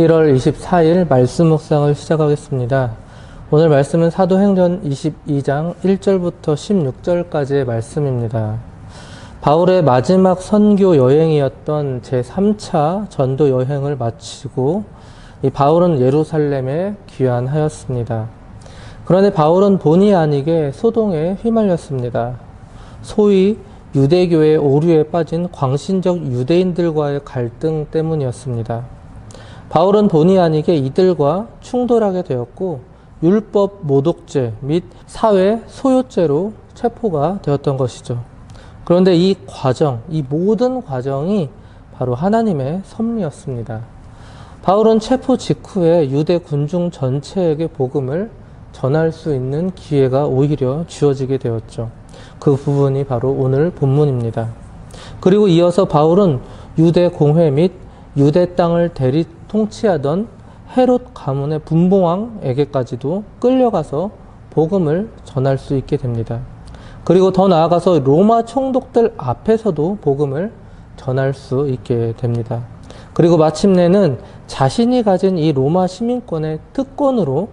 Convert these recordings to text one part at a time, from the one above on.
1월 24일 말씀 묵상을 시작하겠습니다. 오늘 말씀은 사도행전 22장 1절부터 16절까지의 말씀입니다. 바울의 마지막 선교 여행이었던 제3차 전도 여행을 마치고 바울은 예루살렘에 귀환하였습니다. 그런데 바울은 본의 아니게 소동에 휘말렸습니다. 소위 유대교의 오류에 빠진 광신적 유대인들과의 갈등 때문이었습니다. 바울은 본의 아니게 이들과 충돌하게 되었고 율법 모독죄 및 사회 소요죄로 체포가 되었던 것이죠. 그런데 이 모든 과정이 바로 하나님의 섭리였습니다. 바울은 체포 직후에 유대 군중 전체에게 복음을 전할 수 있는 기회가 오히려 주어지게 되었죠. 그 부분이 바로 오늘 본문입니다. 그리고 이어서 바울은 유대 공회 및 유대 땅을 대리 통치하던 헤롯 가문의 분봉왕에게까지도 끌려가서 복음을 전할 수 있게 됩니다. 그리고 더 나아가서 로마 총독들 앞에서도 복음을 전할 수 있게 됩니다. 그리고 마침내는 자신이 가진 이 로마 시민권의 특권으로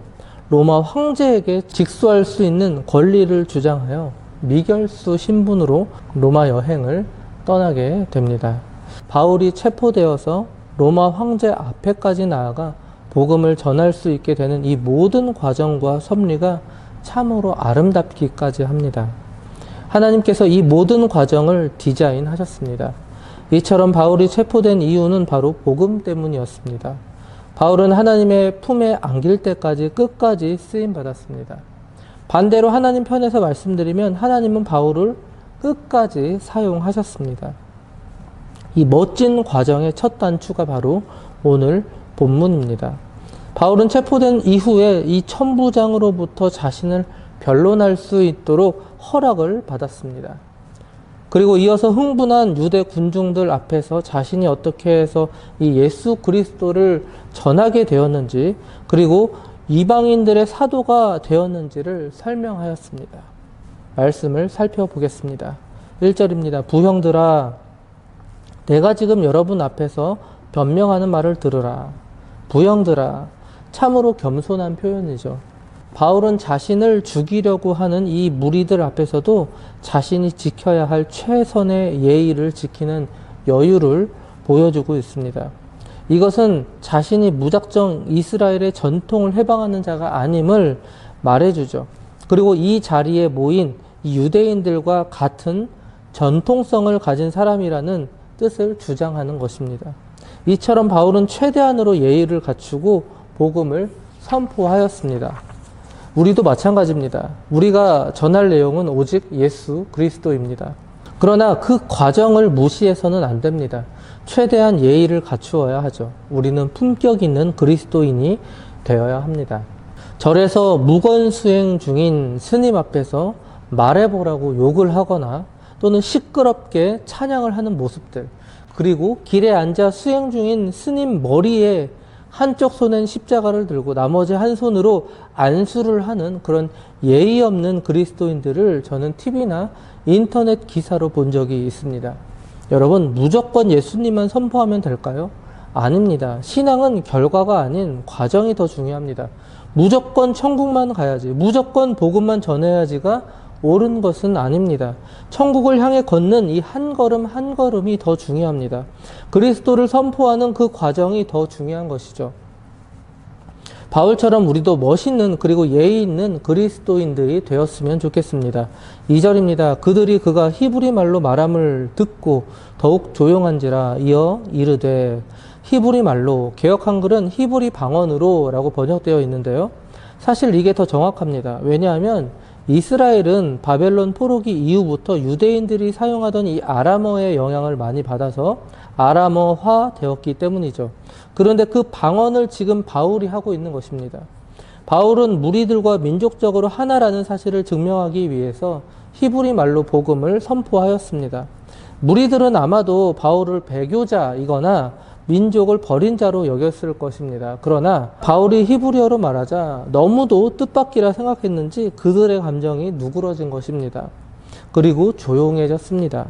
로마 황제에게 직수할 수 있는 권리를 주장하여 미결수 신분으로 로마 여행을 떠나게 됩니다. 바울이 체포되어서 로마 황제 앞에까지 나아가 복음을 전할 수 있게 되는 이 모든 과정과 섭리가 참으로 아름답기까지 합니다. 하나님께서 이 모든 과정을 디자인하셨습니다. 이처럼 바울이 체포된 이유는 바로 복음 때문이었습니다. 바울은 하나님의 품에 안길 때까지 끝까지 쓰임받았습니다. 반대로 하나님 편에서 말씀드리면 하나님은 바울을 끝까지 사용하셨습니다. 이 멋진 과정의 첫 단추가 바로 오늘 본문입니다. 바울은 체포된 이후에 이 천부장으로부터 자신을 변론할 수 있도록 허락을 받았습니다. 그리고 이어서 흥분한 유대 군중들 앞에서 자신이 어떻게 해서 이 예수 그리스도를 전하게 되었는지, 그리고 이방인들의 사도가 되었는지를 설명하였습니다. 말씀을 살펴보겠습니다. 1절입니다. 부형들아, 내가 지금 여러분 앞에서 변명하는 말을 들으라. 부형들아, 참으로 겸손한 표현이죠. 바울은 자신을 죽이려고 하는 이 무리들 앞에서도 자신이 지켜야 할 최선의 예의를 지키는 여유를 보여주고 있습니다. 이것은 자신이 무작정 이스라엘의 전통을 해방하는 자가 아님을 말해주죠. 그리고 이 자리에 모인 이 유대인들과 같은 전통성을 가진 사람이라는 뜻을 주장하는 것입니다. 이처럼 바울은 최대한으로 예의를 갖추고 복음을 선포하였습니다. 우리도 마찬가지입니다. 우리가 전할 내용은 오직 예수 그리스도입니다. 그러나 그 과정을 무시해서는 안 됩니다. 최대한 예의를 갖추어야 하죠. 우리는 품격 있는 그리스도인이 되어야 합니다. 절에서 무건수행 중인 스님 앞에서 말해보라고 욕을 하거나 또는 시끄럽게 찬양을 하는 모습들, 그리고 길에 앉아 수행 중인 스님 머리에 한쪽 손엔 십자가를 들고 나머지 한 손으로 안수를 하는 그런 예의 없는 그리스도인들을 저는 TV나 인터넷 기사로 본 적이 있습니다. 여러분, 무조건 예수님만 선포하면 될까요? 아닙니다. 신앙은 결과가 아닌 과정이 더 중요합니다. 무조건 천국만 가야지, 무조건 복음만 전해야지가 옳은 것은 아닙니다. 천국을 향해 걷는 이 한 걸음 한 걸음이 더 중요합니다. 그리스도를 선포하는 그 과정이 더 중요한 것이죠. 바울처럼 우리도 멋있는 그리고 예의 있는 그리스도인들이 되었으면 좋겠습니다. 2절입니다. 그들이 그가 히브리 말로 말함을 듣고 더욱 조용한지라 이어 이르되, 히브리 말로, 개역 한글은 히브리 방언으로 라고 번역되어 있는데요. 사실 이게 더 정확합니다. 왜냐하면 이스라엘은 바벨론 포로기 이후부터 유대인들이 사용하던 이 아람어의 영향을 많이 받아서 아람어화 되었기 때문이죠. 그런데 그 방언을 지금 바울이 하고 있는 것입니다. 바울은 무리들과 민족적으로 하나라는 사실을 증명하기 위해서 히브리 말로 복음을 선포하였습니다. 무리들은 아마도 바울을 배교자이거나 민족을 버린 자로 여겼을 것입니다. 그러나 바울이 히브리어로 말하자 너무도 뜻밖이라 생각했는지 그들의 감정이 누그러진 것입니다. 그리고 조용해졌습니다.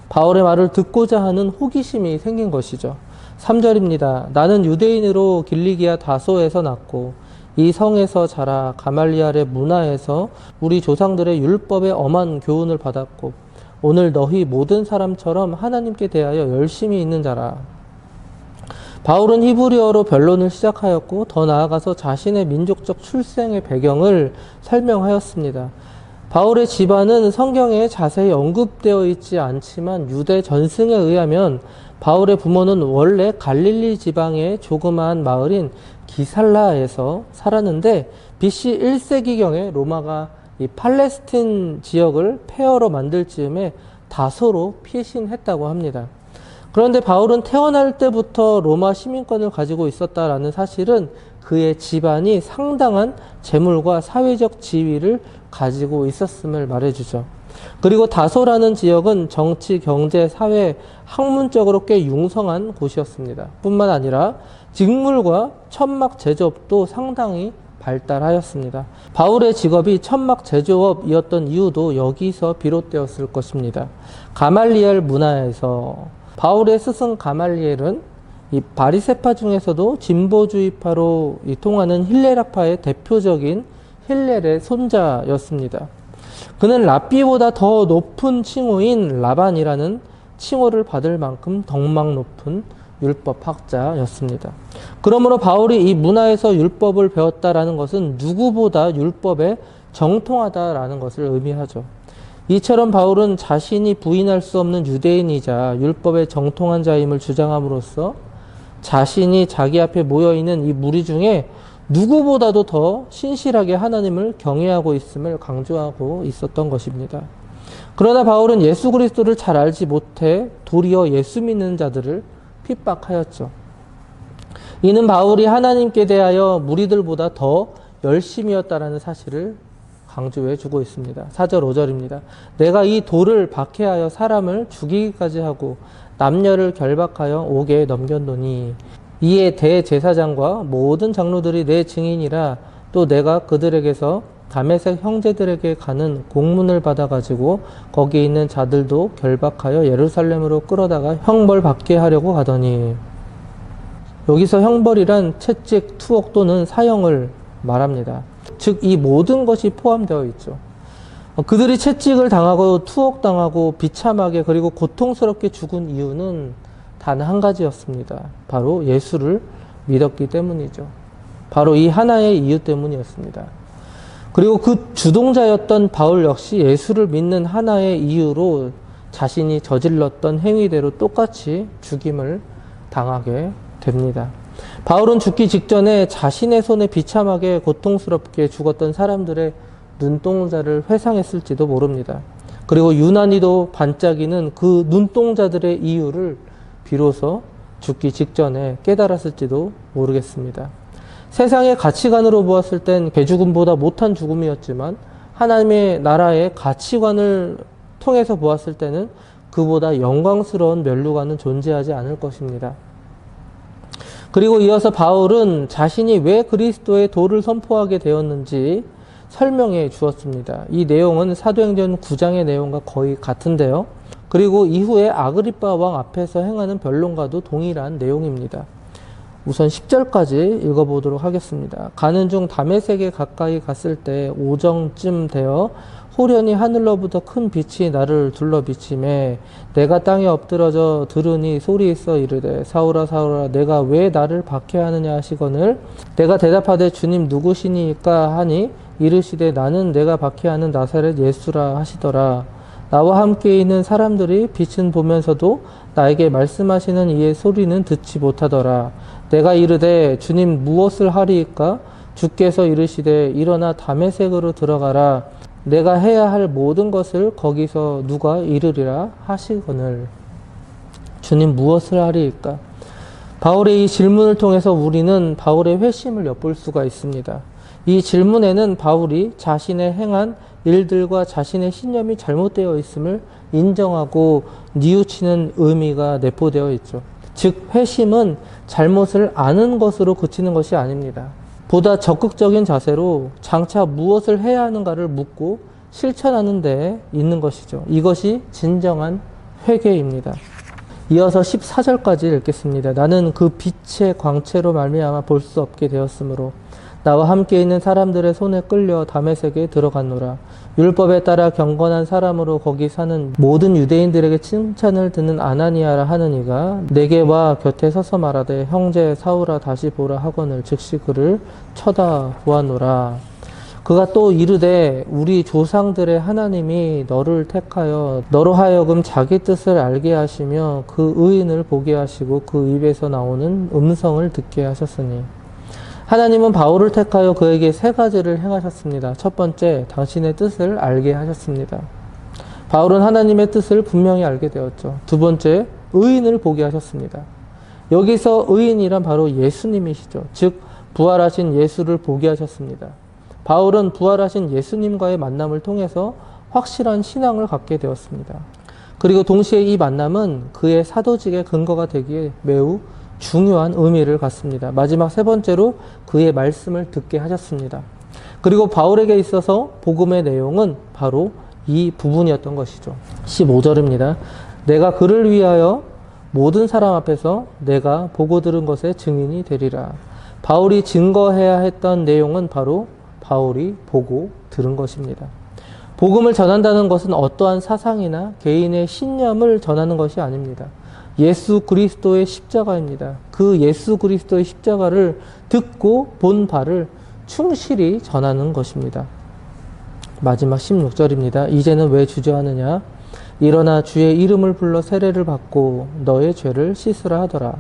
바울의 말을 듣고자 하는 호기심이 생긴 것이죠. 3절입니다. 나는 유대인으로 길리기아 다소에서 났고 이 성에서 자라 가말리알의 문화에서 우리 조상들의 율법에 엄한 교훈을 받았고 오늘 너희 모든 사람처럼 하나님께 대하여 열심히 있는 자라. 바울은 히브리어로 변론을 시작하였고 더 나아가서 자신의 민족적 출생의 배경을 설명하였습니다. 바울의 집안은 성경에 자세히 언급되어 있지 않지만 유대 전승에 의하면 바울의 부모는 원래 갈릴리 지방의 조그마한 마을인 기살라에서 살았는데 BC 1세기경에 로마가 이 팔레스틴 지역을 폐허로 만들 즈음에 다소로 피신했다고 합니다. 그런데 바울은 태어날 때부터 로마 시민권을 가지고 있었다라는 사실은 그의 집안이 상당한 재물과 사회적 지위를 가지고 있었음을 말해주죠. 그리고 다소라는 지역은 정치, 경제, 사회, 학문적으로 꽤 융성한 곳이었습니다. 뿐만 아니라 직물과 천막 제조업도 상당히 발달하였습니다. 바울의 직업이 천막 제조업이었던 이유도 여기서 비롯되었을 것입니다. 가말리엘 문화에서 바울의 스승 가말리엘은 이 바리새파 중에서도 진보주의파로 통하는 힐렐학파의 대표적인 힐렐의 손자였습니다. 그는 랍비보다 더 높은 칭호인 라반이라는 칭호를 받을 만큼 덕망 높은 율법학자였습니다. 그러므로 바울이 이 문화에서 율법을 배웠다라는 것은 누구보다 율법에 정통하다라는 것을 의미하죠. 이처럼 바울은 자신이 부인할 수 없는 유대인이자 율법에 정통한 자임을 주장함으로써 자신이 자기 앞에 모여있는 이 무리 중에 누구보다도 더 신실하게 하나님을 경외하고 있음을 강조하고 있었던 것입니다. 그러나 바울은 예수 그리스도를 잘 알지 못해 도리어 예수 믿는 자들을 핍박하였죠. 이는 바울이 하나님께 대하여 무리들보다 더 열심이었다라는 사실을 강조해 주고 있습니다. 4절 5절입니다. 내가 이 돌을 박해하여 사람을 죽이기까지 하고 남녀를 결박하여 옥에 넘겼노니 이에 대제사장과 모든 장로들이 내 증인이라. 또 내가 그들에게서 다메섹 형제들에게 가는 공문을 받아가지고 거기 있는 자들도 결박하여 예루살렘으로 끌어다가 형벌 받게 하려고 가더니. 여기서 형벌이란 채찍, 투옥 또는 사형을 말합니다. 즉 이 모든 것이 포함되어 있죠. 그들이 채찍을 당하고 투옥당하고 비참하게 그리고 고통스럽게 죽은 이유는 단 한 가지였습니다. 바로 예수를 믿었기 때문이죠. 바로 이 하나의 이유 때문이었습니다. 그리고 그 주동자였던 바울 역시 예수를 믿는 하나의 이유로 자신이 저질렀던 행위대로 똑같이 죽임을 당하게 됩니다. 바울은 죽기 직전에 자신의 손에 비참하게 고통스럽게 죽었던 사람들의 눈동자를 회상했을지도 모릅니다. 그리고 유난히도 반짝이는 그 눈동자들의 이유를 비로소 죽기 직전에 깨달았을지도 모르겠습니다. 세상의 가치관으로 보았을 땐 개죽음보다 못한 죽음이었지만 하나님의 나라의 가치관을 통해서 보았을 때는 그보다 영광스러운 면류관은 존재하지 않을 것입니다. 그리고 이어서 바울은 자신이 왜 그리스도의 도를 선포하게 되었는지 설명해 주었습니다. 이 내용은 사도행전 9장의 내용과 거의 같은데요. 그리고 이후에 아그리빠 왕 앞에서 행하는 변론과도 동일한 내용입니다. 우선 10절까지 읽어보도록 하겠습니다. 가는 중 다메섹에 가까이 갔을 때 오정쯤 되어 호련히 하늘로부터 큰 빛이 나를 둘러 비치매 내가 땅에 엎드러져 들으니 소리 있어 이르되 사울아 사울아 내가 왜 나를 박해하느냐 하시거늘 내가 대답하되 주님 누구시니까 하니 이르시되 나는 내가 박해하는 나사렛 예수라 하시더라. 나와 함께 있는 사람들이 빛은 보면서도 나에게 말씀하시는 이의 소리는 듣지 못하더라. 내가 이르되 주님 무엇을 하리이까? 주께서 이르시되 일어나 다메섹으로 들어가라. 내가 해야 할 모든 것을 거기서 누가 이르리라 하시거늘. 주님 무엇을 하리이까? 바울의 이 질문을 통해서 우리는 바울의 회심을 엿볼 수가 있습니다. 이 질문에는 바울이 자신의 행한 일들과 자신의 신념이 잘못되어 있음을 인정하고 뉘우치는 의미가 내포되어 있죠. 즉 회심은 잘못을 아는 것으로 그치는 것이 아닙니다. 보다 적극적인 자세로 장차 무엇을 해야 하는가를 묻고 실천하는 데 있는 것이죠. 이것이 진정한 회개입니다. 이어서 14절까지 읽겠습니다. 나는 그 빛의 광채로 말미암아 볼 수 없게 되었으므로 나와 함께 있는 사람들의 손에 끌려 다메섹에 들어갔노라. 율법에 따라 경건한 사람으로 거기 사는 모든 유대인들에게 칭찬을 듣는 아나니아라 하는 이가 내게 와 곁에 서서 말하되 형제 사울아 다시 보라 하거늘 즉시 그를 쳐다보았노라. 그가 또 이르되 우리 조상들의 하나님이 너를 택하여 너로 하여금 자기 뜻을 알게 하시며 그 의인을 보게 하시고 그 입에서 나오는 음성을 듣게 하셨으니 하나님은 바울을 택하여 그에게 세 가지를 행하셨습니다. 첫 번째, 당신의 뜻을 알게 하셨습니다. 바울은 하나님의 뜻을 분명히 알게 되었죠. 두 번째, 의인을 보게 하셨습니다. 여기서 의인이란 바로 예수님이시죠. 즉 부활하신 예수를 보게 하셨습니다. 바울은 부활하신 예수님과의 만남을 통해서 확실한 신앙을 갖게 되었습니다. 그리고 동시에 이 만남은 그의 사도직의 근거가 되기에 매우 중요한 의미를 갖습니다. 마지막 세 번째로 그의 말씀을 듣게 하셨습니다. 그리고 바울에게 있어서 복음의 내용은 바로 이 부분이었던 것이죠. 15절입니다. 내가 그를 위하여 모든 사람 앞에서 내가 보고 들은 것의 증인이 되리라. 바울이 증거해야 했던 내용은 바로 바울이 보고 들은 것입니다. 복음을 전한다는 것은 어떠한 사상이나 개인의 신념을 전하는 것이 아닙니다. 예수 그리스도의 십자가입니다. 그 예수 그리스도의 십자가를 듣고 본 바를 충실히 전하는 것입니다. 마지막 16절입니다. 이제는 왜 주저하느냐? 일어나 주의 이름을 불러 세례를 받고 너의 죄를 씻으라 하더라.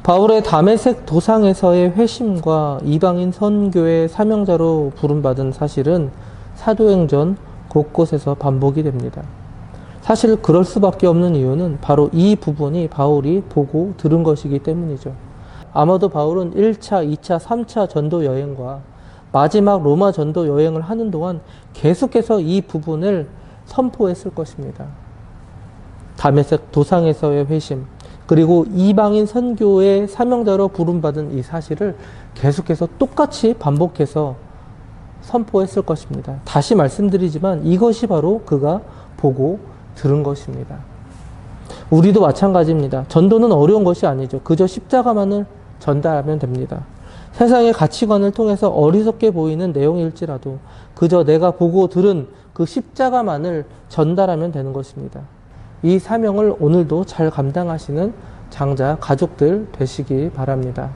바울의 다메섹 도상에서의 회심과 이방인 선교의 사명자로 부름받은 사실은 사도행전 곳곳에서 반복이 됩니다. 사실 그럴 수밖에 없는 이유는 바로 이 부분이 바울이 보고 들은 것이기 때문이죠. 아마도 바울은 1차, 2차, 3차 전도 여행과 마지막 로마 전도 여행을 하는 동안 계속해서 이 부분을 선포했을 것입니다. 다메섹 도상에서의 회심, 그리고 이방인 선교의 사명자로 부름받은 이 사실을 계속해서 똑같이 반복해서 선포했을 것입니다. 다시 말씀드리지만 이것이 바로 그가 보고 들은 것입니다. 우리도 마찬가지입니다. 전도는 어려운 것이 아니죠. 그저 십자가만을 전달하면 됩니다. 세상의 가치관을 통해서 어리석게 보이는 내용일지라도 그저 내가 보고 들은 그 십자가만을 전달하면 되는 것입니다. 이 사명을 오늘도 잘 감당하시는 장자 가족들 되시기 바랍니다.